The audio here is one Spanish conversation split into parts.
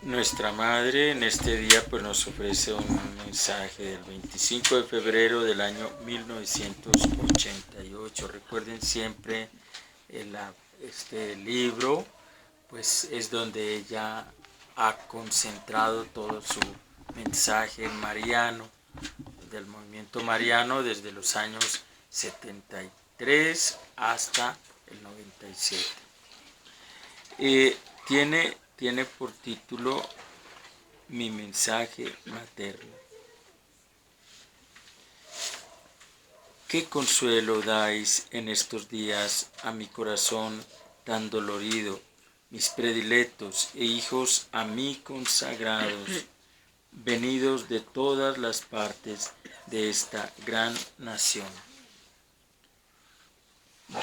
Nuestra Madre en este día pues nos ofrece un mensaje del 25 de febrero del año 1988. Recuerden siempre este libro pues es donde ella ha concentrado todo su mensaje mariano, del movimiento mariano desde los años 73 hasta el 97. Tiene por título Mi mensaje materno. ¿Qué consuelo dais en estos días a mi corazón tan dolorido, mis predilectos e hijos a mí consagrados, venidos de todas las partes de esta gran nación?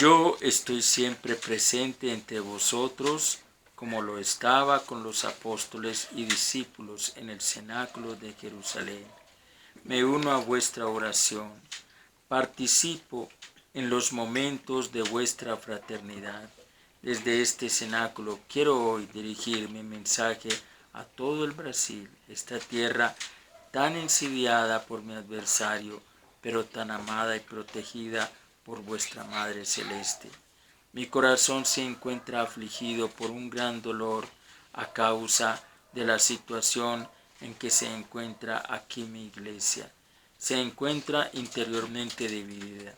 Yo estoy siempre presente entre vosotros, como lo estaba con los apóstoles y discípulos en el cenáculo de Jerusalén. Me uno a vuestra oración, participo en los momentos de vuestra fraternidad. Desde este cenáculo quiero hoy dirigir mi mensaje a todo el Brasil, esta tierra tan insidiada por mi adversario, pero tan amada y protegida por vuestra Madre Celeste. Mi corazón se encuentra afligido por un gran dolor a causa de la situación en que se encuentra aquí mi iglesia. Se encuentra interiormente dividida.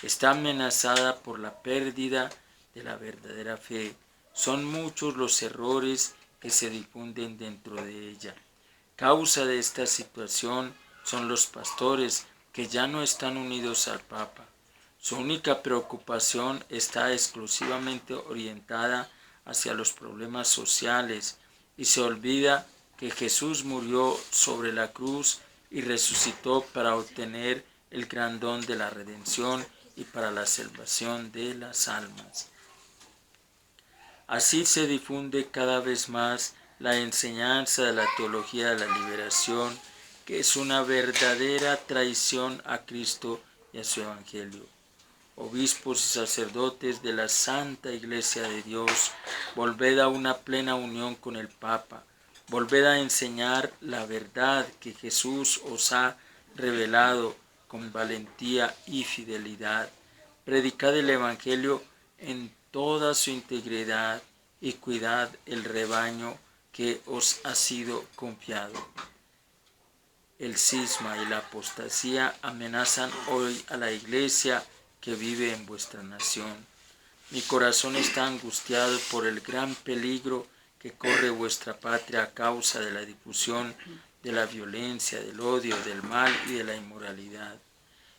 Está amenazada por la pérdida de la verdadera fe. Son muchos los errores que se difunden dentro de ella. Causa de esta situación son los pastores que ya no están unidos al Papa. Su única preocupación está exclusivamente orientada hacia los problemas sociales y se olvida que Jesús murió sobre la cruz y resucitó para obtener el gran don de la redención y para la salvación de las almas. Así se difunde cada vez más la enseñanza de la teología de la liberación, que es una verdadera traición a Cristo y a su Evangelio. Obispos y sacerdotes de la Santa Iglesia de Dios, volved a una plena unión con el Papa, volved a enseñar la verdad que Jesús os ha revelado con valentía y fidelidad. Predicad el Evangelio en toda su integridad y cuidad el rebaño que os ha sido confiado. El cisma y la apostasía amenazan hoy a la Iglesia que vive en vuestra nación. Mi corazón está angustiado por el gran peligro que corre vuestra patria a causa de la difusión de la violencia, del odio, del mal y de la inmoralidad.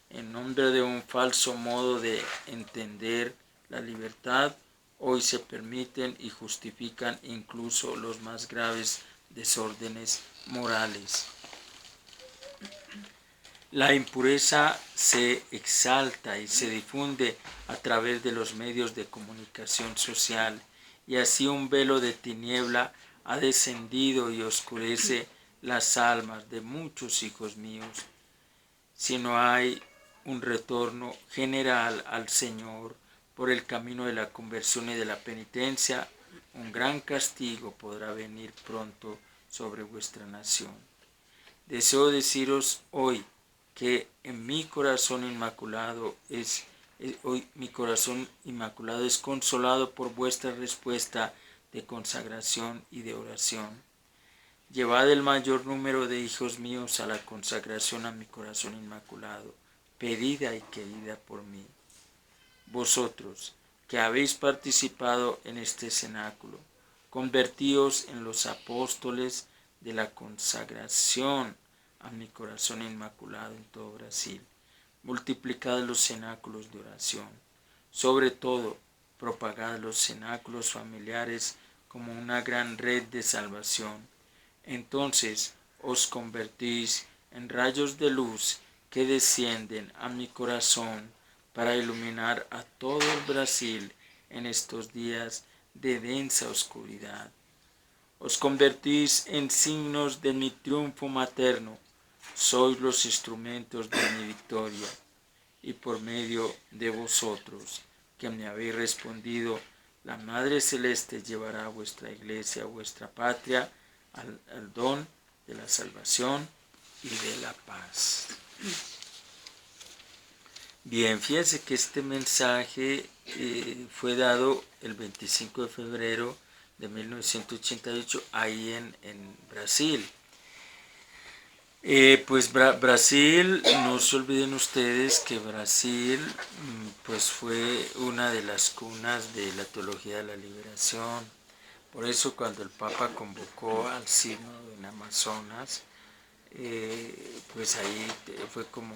En nombre de un falso modo de entender la libertad, hoy se permiten y justifican incluso los más graves desórdenes morales. La impureza se exalta y se difunde a través de los medios de comunicación social, y así un velo de tiniebla ha descendido y oscurece las almas de muchos hijos míos. Si no hay un retorno general al Señor por el camino de la conversión y de la penitencia, un gran castigo podrá venir pronto sobre vuestra nación. Deseo deciros hoy que en mi corazón inmaculado es consolado por vuestra respuesta de consagración y de oración. Llevad el mayor número de hijos míos a la consagración a mi corazón inmaculado, pedida y querida por mí. Vosotros, que habéis participado en este cenáculo, convertíos en los apóstoles de la consagración a mi corazón inmaculado en todo Brasil. Multiplicad los cenáculos de oración. Sobre todo, propagad los cenáculos familiares como una gran red de salvación. Entonces os convertís en rayos de luz que descienden a mi corazón para iluminar a todo el Brasil en estos días de densa oscuridad. Os convertís en signos de mi triunfo materno, sois los instrumentos de mi victoria, y por medio de vosotros, que me habéis respondido, la Madre Celeste llevará a vuestra iglesia, a vuestra patria, al don de la salvación y de la paz. Bien, fíjense que este mensaje fue dado el 25 de febrero de 1988 ahí en Brasil. Pues Brasil, no se olviden ustedes que Brasil pues fue una de las cunas de la teología de la liberación. Por eso cuando el Papa convocó al sínodo en Amazonas, pues ahí fue como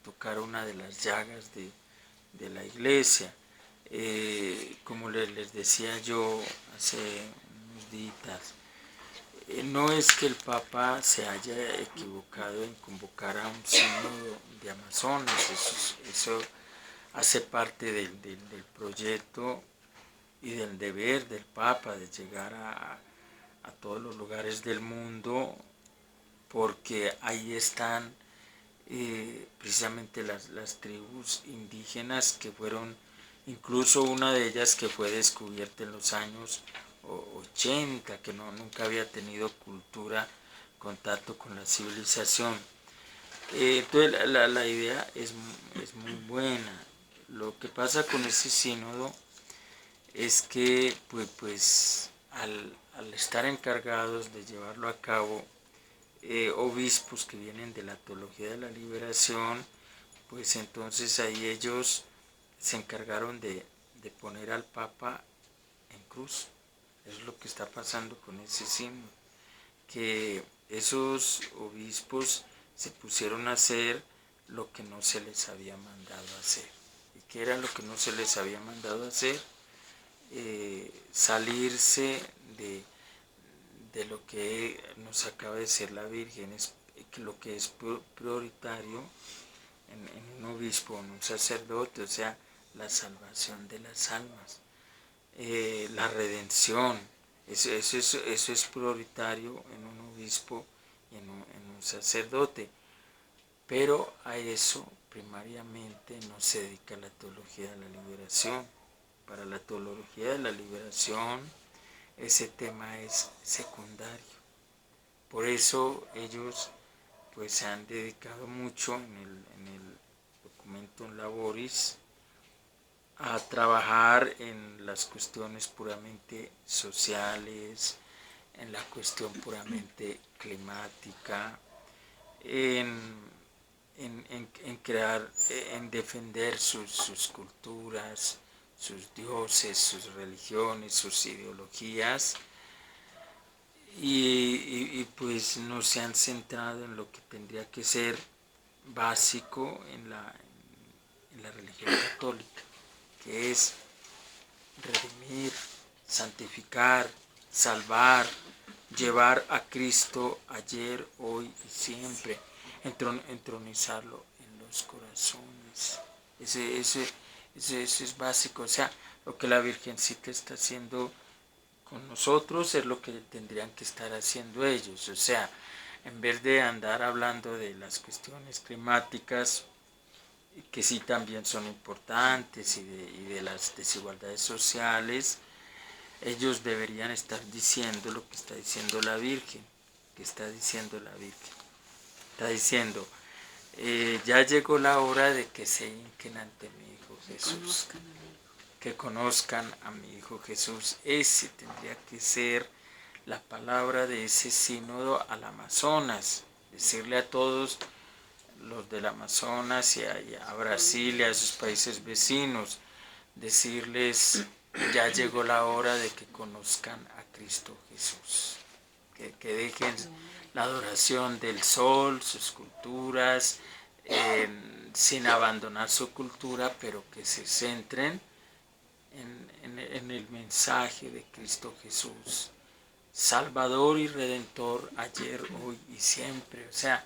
tocar una de las llagas de la iglesia. Como les decía yo hace unos días, no es que el Papa se haya equivocado en convocar a un sínodo de Amazonas, eso hace parte del proyecto y del deber del Papa de llegar a todos los lugares del mundo, porque ahí están precisamente las tribus indígenas que fueron, incluso una de ellas que fue descubierta en los años 80, que nunca había tenido cultura, contacto con la civilización. Entonces la idea es muy buena. Lo que pasa con ese sínodo es que pues al estar encargados de llevarlo a cabo obispos que vienen de la teología de la liberación, pues entonces ahí ellos se encargaron de poner al Papa en cruz. Eso es lo que está pasando con ese sínodo, que esos obispos se pusieron a hacer lo que no se les había mandado a hacer. ¿Y qué era lo que no se les había mandado a hacer? Salirse de lo que nos acaba de decir la Virgen, es lo que es prioritario en un obispo, en un sacerdote, o sea, la salvación de las almas, la redención, eso es prioritario en un obispo y en un sacerdote, pero a eso primariamente no se dedica la teología de la liberación. Para la teología de la liberación ese tema es secundario. Por eso ellos pues se han dedicado mucho en el Documentum Laboris a trabajar en las cuestiones puramente sociales, en la cuestión puramente climática, en crear, en defender sus culturas, sus dioses, sus religiones, sus ideologías, y pues no se han centrado en lo que tendría que ser básico en la religión católica, que es redimir, santificar, salvar, llevar a Cristo ayer, hoy y siempre, entronizarlo en los corazones. Eso es básico, o sea, lo que la Virgencita está haciendo con nosotros es lo que tendrían que estar haciendo ellos, o sea, en vez de andar hablando de las cuestiones climáticas, que sí también son importantes, y de las desigualdades sociales, ellos deberían estar diciendo lo que está diciendo la Virgen, está diciendo, ya llegó la hora de que se hinquen ante mi Hijo Jesús, que conozcan a mi Hijo Jesús. Ese tendría que ser la palabra de ese sínodo al Amazonas, decirle a todos los del Amazonas y a Brasil y a sus países vecinos, decirles, ya llegó la hora de que conozcan a Cristo Jesús, que dejen la adoración del sol, sus culturas, sin abandonar su cultura, pero que se centren en el mensaje de Cristo Jesús, Salvador y Redentor, ayer, hoy y siempre. O sea,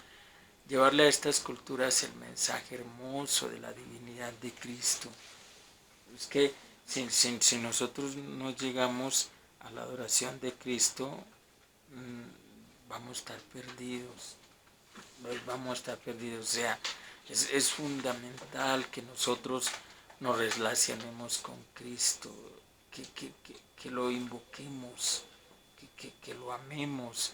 llevarle a estas culturas el mensaje hermoso de la divinidad de Cristo. Es que si nosotros no llegamos a la adoración de Cristo, vamos a estar perdidos. O sea, es fundamental que nosotros nos relacionemos con Cristo, que lo invoquemos, que lo amemos,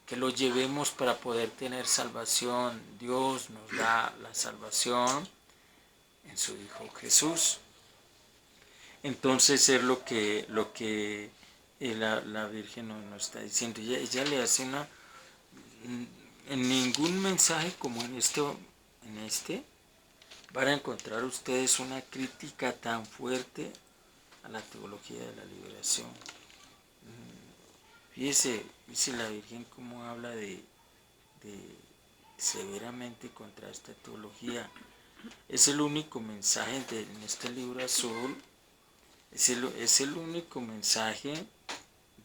que lo llevemos para poder tener salvación. Dios nos da la salvación en su Hijo Jesús. Entonces es lo que la Virgen nos está diciendo. Ella le hace en ningún mensaje como en este van a encontrar ustedes una crítica tan fuerte a la teología de la liberación. Fíjese la Virgen cómo habla de severamente contra esta teología. Es el único mensaje en este libro azul, es el único mensaje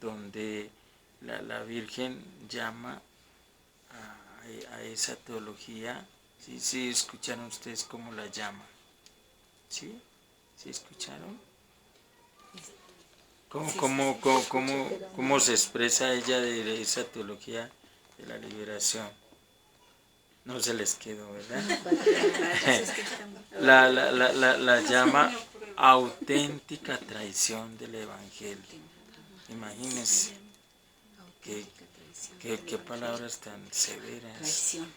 donde la Virgen llama a esa teología. ¿Sí escucharon ustedes cómo la llama? ¿Sí escucharon? ¿Cómo se expresa ella de esa teología de la liberación? No se les quedó, ¿verdad? La llama auténtica traición del Evangelio. Imagínense qué palabras tan severas. Traición,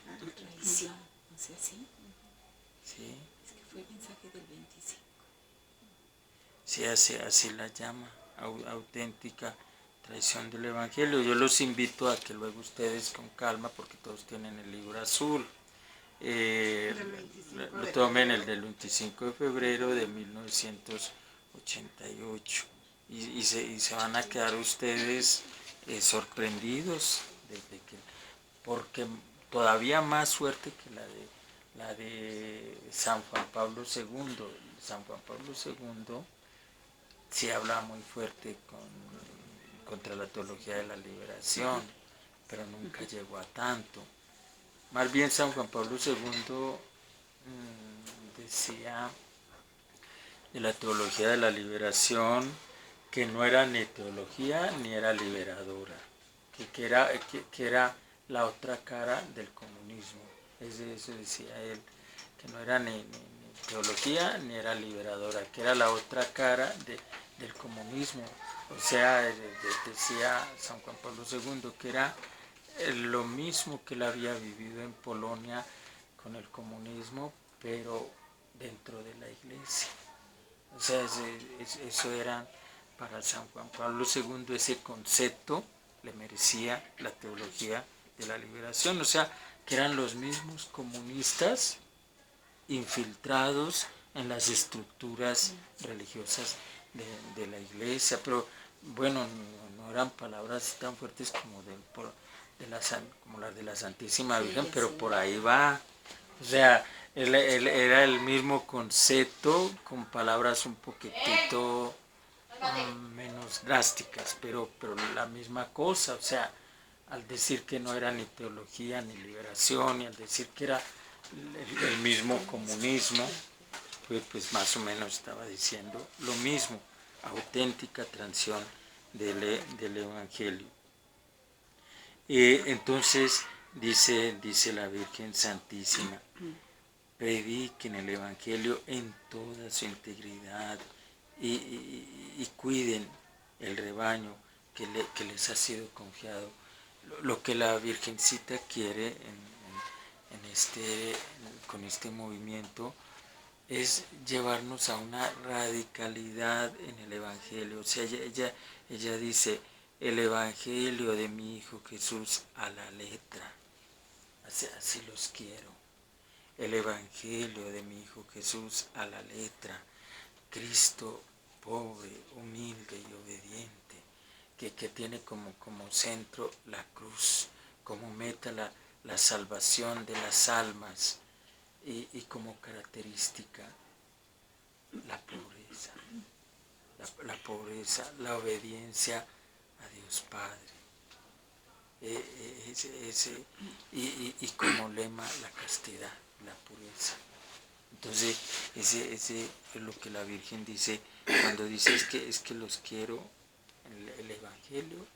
no sé si. Sí. Es que fue el mensaje del 25. Sí, así la llama, auténtica traición del Evangelio. Yo los invito a que luego ustedes con calma, porque todos tienen el libro azul, lo tomen el del 25 de febrero de 1988 y se van a quedar ustedes sorprendidos porque todavía más fuerte que la de San Juan Pablo II. San Juan Pablo II sí habla muy fuerte contra la teología de la liberación, pero nunca llegó a tanto. Más bien San Juan Pablo II decía de la teología de la liberación que no era ni teología ni era liberadora, que era la otra cara del comunismo. Eso decía él, que no era ni teología ni era liberadora, que era la otra cara del comunismo. O sea, decía San Juan Pablo II que era lo mismo que él había vivido en Polonia con el comunismo, pero dentro de la iglesia. O sea, eso era para San Juan Pablo II, ese concepto le merecía la teología de la liberación. O sea, que eran los mismos comunistas infiltrados en las estructuras religiosas de la iglesia, pero bueno, no eran palabras tan fuertes como las de la Santísima Virgen, pero por ahí va. O sea, era el mismo concepto con palabras un poquitito menos drásticas, pero la misma cosa. O sea, al decir que no era ni teología ni liberación, y al decir que era el mismo comunismo, pues más o menos estaba diciendo lo mismo, auténtica traición del Evangelio. Entonces dice la Virgen Santísima, prediquen el Evangelio en toda su integridad y cuiden el rebaño que les ha sido confiado. Lo que la Virgencita quiere con este movimiento es llevarnos a una radicalidad en el Evangelio. O sea, ella dice, el Evangelio de mi Hijo Jesús a la letra. Así los quiero. El Evangelio de mi Hijo Jesús a la letra. Cristo pobre, humilde y obediente, que tiene como centro la cruz, como meta la salvación de las almas y como característica la pobreza, la obediencia a Dios Padre. Y como lema la castidad, la pureza. Entonces, ese es lo que la Virgen dice cuando dice es que los quiero el Evangelio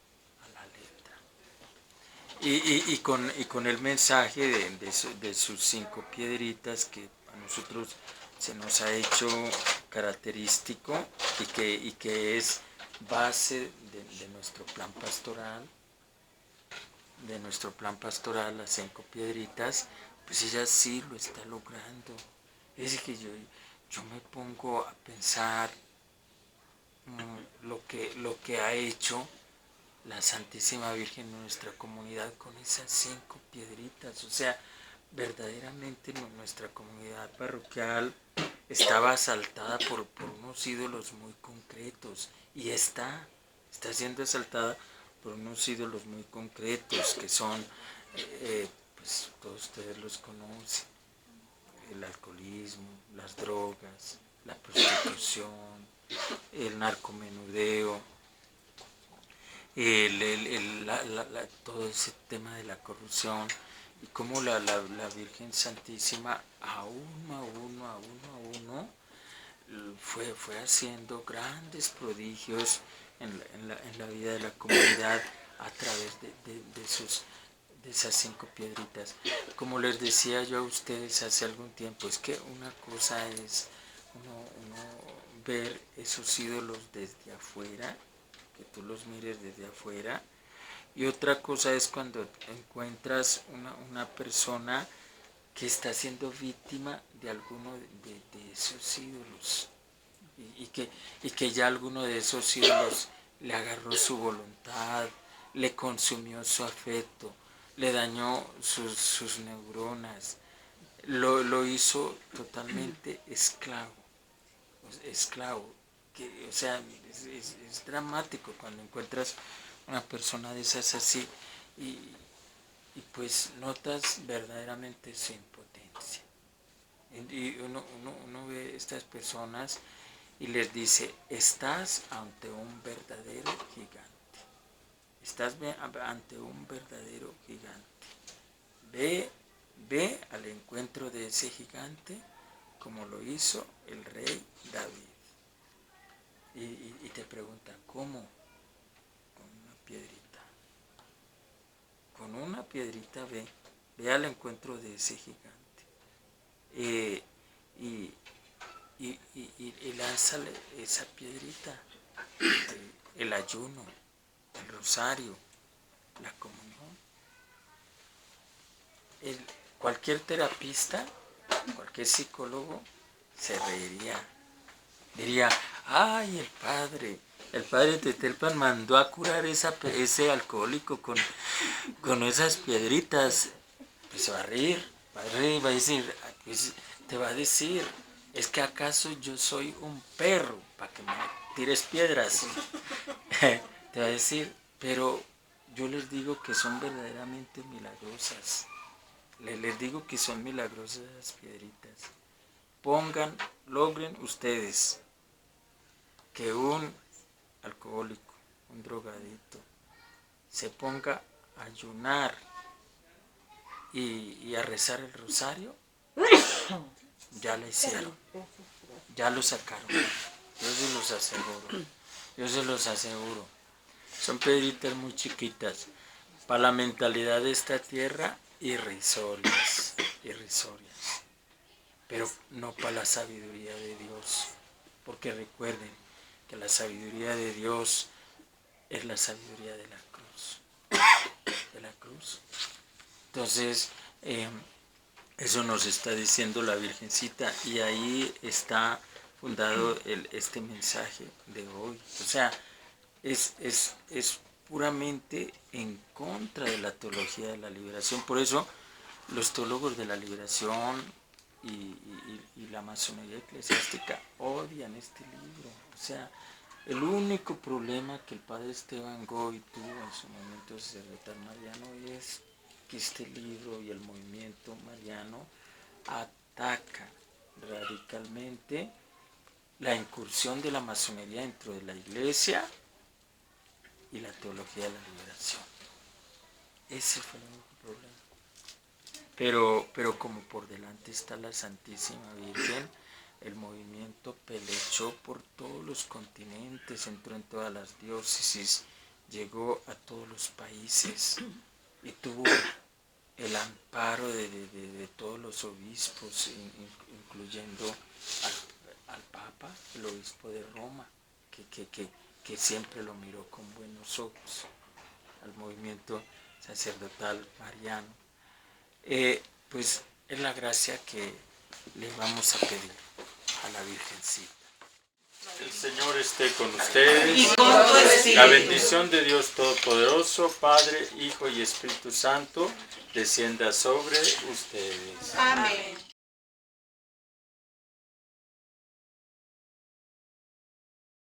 a la letra. Y con el mensaje de sus 5 piedritas que a nosotros se nos ha hecho característico y que es base de nuestro plan pastoral, las 5 piedritas, pues ella sí lo está logrando. Es decir, que yo me pongo a pensar lo que ha hecho la Santísima Virgen en nuestra comunidad con esas 5 piedritas. O sea, verdaderamente nuestra comunidad parroquial estaba asaltada por unos ídolos muy concretos y está siendo asaltada por unos ídolos muy concretos que son, pues todos ustedes los conocen: el alcoholismo, las drogas, la prostitución, el narcomenudeo, todo ese tema de la corrupción, y cómo la Virgen Santísima a uno fue haciendo grandes prodigios en la vida de la comunidad a través de esas 5 piedritas. Como les decía yo a ustedes hace algún tiempo, es que una cosa es uno ver esos ídolos desde afuera, que tú los mires desde afuera, y otra cosa es cuando encuentras una persona que está siendo víctima de alguno de esos ídolos, y que ya alguno de esos ídolos le agarró su voluntad, le consumió su afecto, le dañó sus neuronas, lo hizo totalmente esclavo. O sea, es dramático cuando encuentras una persona de esas así, y pues notas verdaderamente su impotencia. Y uno ve estas personas y les dice: estás ante un verdadero gigante. Estás ante un verdadero gigante. Ve al encuentro de ese gigante como lo hizo el rey David. Y te pregunta: ¿cómo? Con una piedrita. Con una piedrita ve al encuentro de ese gigante. Y lánzale esa piedrita. El ayuno, el rosario, la comunión. Cualquier terapista, cualquier psicólogo se reiría. Diría: ay, el padre Tetelpan mandó a curar ese alcohólico con esas piedritas. Pues se va a reír, va a decir, pues, te va a decir: ¿es que acaso yo soy un perro para que me tires piedras? Te va a decir, pero yo les digo que son verdaderamente milagrosas. Les digo que son milagrosas las piedritas. Logren ustedes que un alcohólico, un drogadito, se ponga a ayunar y a rezar el rosario, ya lo hicieron, ya lo sacaron. Yo se los aseguro. Son piedritas muy chiquitas, para la mentalidad de esta tierra, irrisorias, pero no para la sabiduría de Dios, porque recuerden que la sabiduría de Dios es la sabiduría de la cruz. Entonces, eso nos está diciendo la Virgencita, y ahí está fundado este mensaje de hoy. O sea, es puramente en contra de la teología de la liberación. Por eso los teólogos de la liberación y la masonería eclesiástica odian este libro. O sea, el único problema que el padre Esteban Goy tuvo en su momento sacerdotal mariano es que este libro y el movimiento mariano ataca radicalmente la incursión de la masonería dentro de la iglesia y la teología de la liberación. Ese fue el único problema. Pero como por delante está la Santísima Virgen, el movimiento pelechó por todos los continentes, entró en todas las diócesis, llegó a todos los países y tuvo el amparo de todos los obispos, incluyendo al Papa, el obispo de Roma, que que siempre lo miró con buenos ojos, al movimiento sacerdotal mariano. Pues es la gracia que le vamos a pedir a la Virgencita. El Señor esté con ustedes. Y con tu espíritu. La bendición de Dios Todopoderoso, Padre, Hijo y Espíritu Santo, descienda sobre ustedes. Amén.